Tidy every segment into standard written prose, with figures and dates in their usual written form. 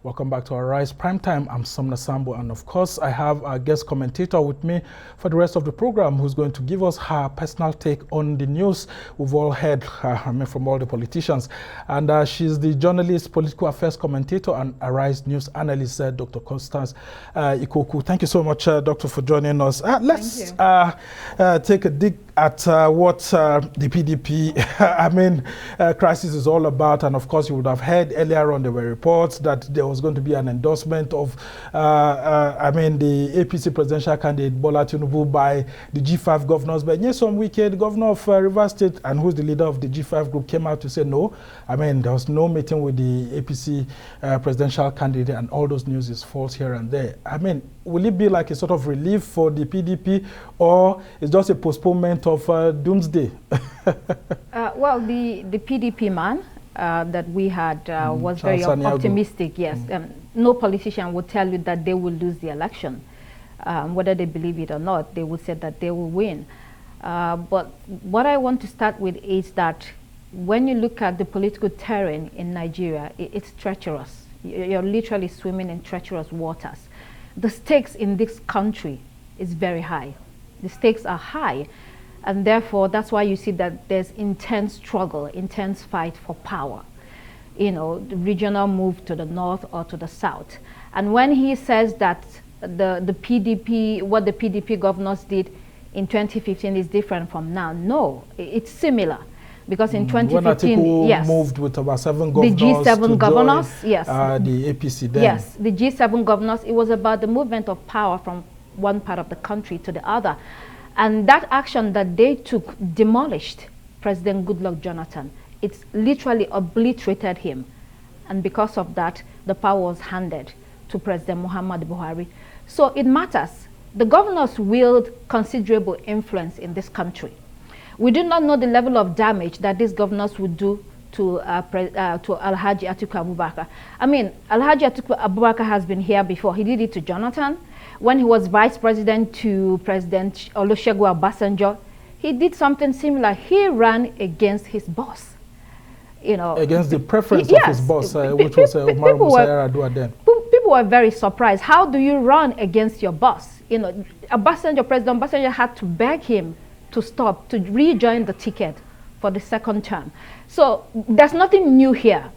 Welcome back to our Rise Primetime. I'm Somna Sambo, and of course, I have our guest commentator with me for the rest of the program, who's going to give us her personal take on the news we've all heard from all the politicians. And she's the journalist, political affairs commentator, and Arise News analyst, Dr. Constance Ikokwu. Thank you so much, Doctor, for joining us. Let's take a dig at what the PDP crisis is all about. And of course, you would have heard earlier on there were reports that there was going to be an endorsement of the APC presidential candidate Bola Tinubu by the G-5 governors. But Nyesom Wike, the governor of Rivers State, and who's the leader of the G-5 group, came out to say no. There was no meeting with the APC presidential candidate, and all those news is false here and there. Will it be like a sort of relief for the PDP, or is just a postponement of doomsday? Well, the PDP man that we had was very optimistic. Yes, no politician would tell you that they will lose the election. Whether they believe it or not, they would say that they will win. But what I want to start with is that when you look at the political terrain in Nigeria, it's treacherous. You're literally swimming in treacherous waters. The stakes in this country is very high. The stakes are high, and therefore that's why you see that there's intense struggle, intense fight for power. The regional move to the north or to the south. And when he says that the PDP, what the PDP governors did in 2015 is different from now, no, it's similar. Because in 2015, Atiku moved with about 7 governors, the G7 governors, the APC then. Yes, the G7 governors, it was about the movement of power from one part of the country to the other. And that action that they took demolished President Goodluck Jonathan. It's literally obliterated him. And because of that, the power was handed to President Muhammadu Buhari. So it matters. The governors wield considerable influence in this country. We do not know the level of damage that these governors would do to Alhaji Atiku Abubakar. Alhaji Atiku Abubakar has been here before. He did it to Jonathan. When he was vice president to President Olusegun Obasanjo, he did something similar. He ran against his boss. Against the preference of his boss, which was Umar Musa Yar'Adua then. People were very surprised. How do you run against your boss? President Obasanjo had to beg him to stop, to rejoin the ticket for the second term. So there's nothing new here.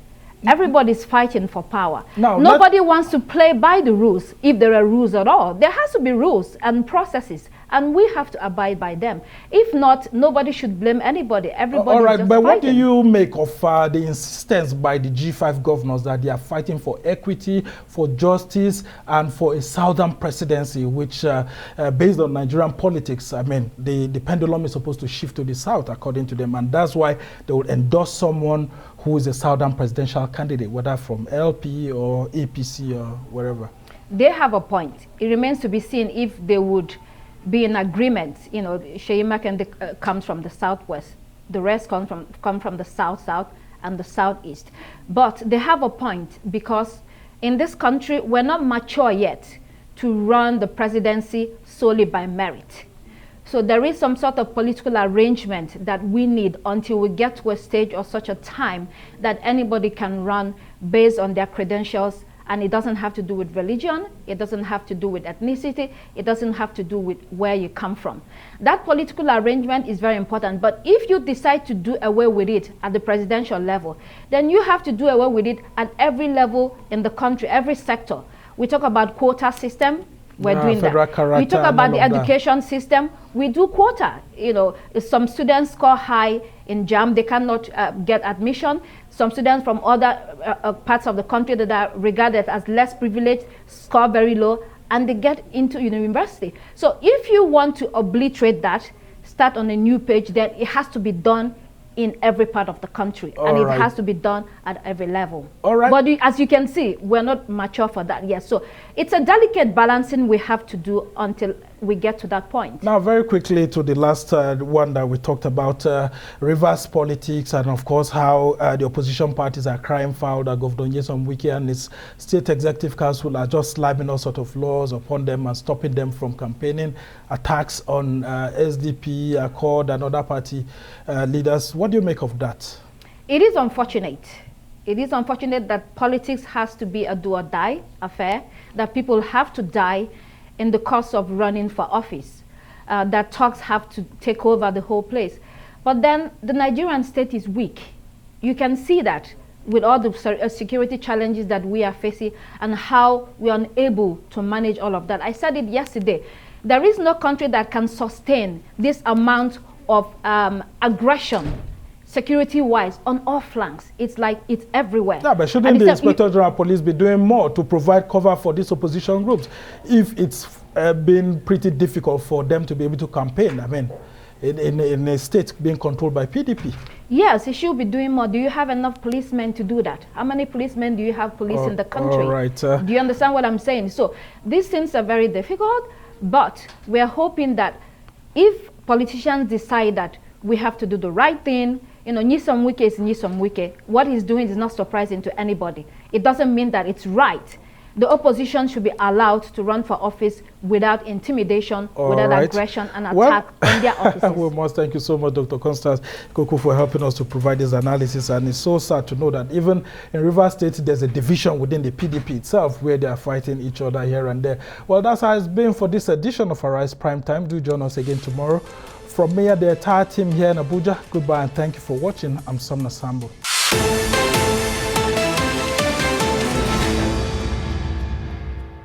Everybody's fighting for power. Nobody wants to play by the rules, if there are rules at all. There has to be rules and processes, and we have to abide by them. If not, nobody should blame anybody. Everybody all right, just but fighting. What do you make of the insistence by the G5 governors that they are fighting for equity, for justice, and for a southern presidency, which, based on Nigerian politics, the pendulum is supposed to shift to the south, according to them, and that's why they would endorse someone who is a southern presidential candidate, whether from LP or APC or wherever? They have a point. It remains to be seen if they would be in agreement. Sheyi Makinde comes from the southwest. The rest come from the south and the southeast. But they have a point, because in this country, we're not mature yet to run the presidency solely by merit. So there is some sort of political arrangement that we need until we get to a stage or such a time that anybody can run based on their credentials. And it doesn't have to do with religion, it doesn't have to do with ethnicity, it doesn't have to do with where you come from. That political arrangement is very important, but if you decide to do away with it at the presidential level, then you have to do away with it at every level in the country, every sector. We talk about quota system, we're doing that. We talk about the education system, we do quota. If some students score high in JAM, they cannot get admission. Some students from other parts of the country that are regarded as less privileged score very low, and they get into university. So if you want to obliterate that, start on a new page, then it has to be done in every part of the country. It has to be done at every level. But as you can see, we're not mature for that yet. So it's a delicate balancing we have to do until we get to that point. Now, very quickly to the last one that we talked about, reverse politics, and of course how the opposition parties are crying foul that Governor Nyesom Wike and his State Executive Council are just slapping all sorts of laws upon them and stopping them from campaigning, attacks on SDP, Accord, and other party leaders. What do you make of that? It is unfortunate. It is unfortunate that politics has to be a do or die affair, that people have to die in the course of running for office, that thugs have to take over the whole place. But then the Nigerian state is weak. You can see that with all the security challenges that we are facing and how we are unable to manage all of that. I said it yesterday. There is no country that can sustain this amount of aggression, security-wise, on all flanks. It's like it's everywhere. Yeah, but shouldn't the Inspector General of Police be doing more to provide cover for these opposition groups if it's been pretty difficult for them to be able to campaign? I mean, in a state being controlled by PDP. Yes, it should be doing more. Do you have enough policemen to do that? How many policemen do you have in the country? All right. Do you understand what I'm saying? So these things are very difficult, but we are hoping that if politicians decide that we have to do the right thing, you know, Nyesom Wike is Nyesom Wike. What he's doing is not surprising to anybody. It doesn't mean that it's right. The opposition should be allowed to run for office without intimidation, without aggression and attack on their offices. We must thank you so much, Dr. Constance Ikokwu, for helping us to provide this analysis. And it's so sad to know that even in Rivers State, there's a division within the PDP itself where they are fighting each other here and there. Well, that's how it's been for this edition of Arise Prime Time. Do join us again tomorrow. From me and the entire team here in Abuja, goodbye and thank you for watching. I'm Somna Sambo.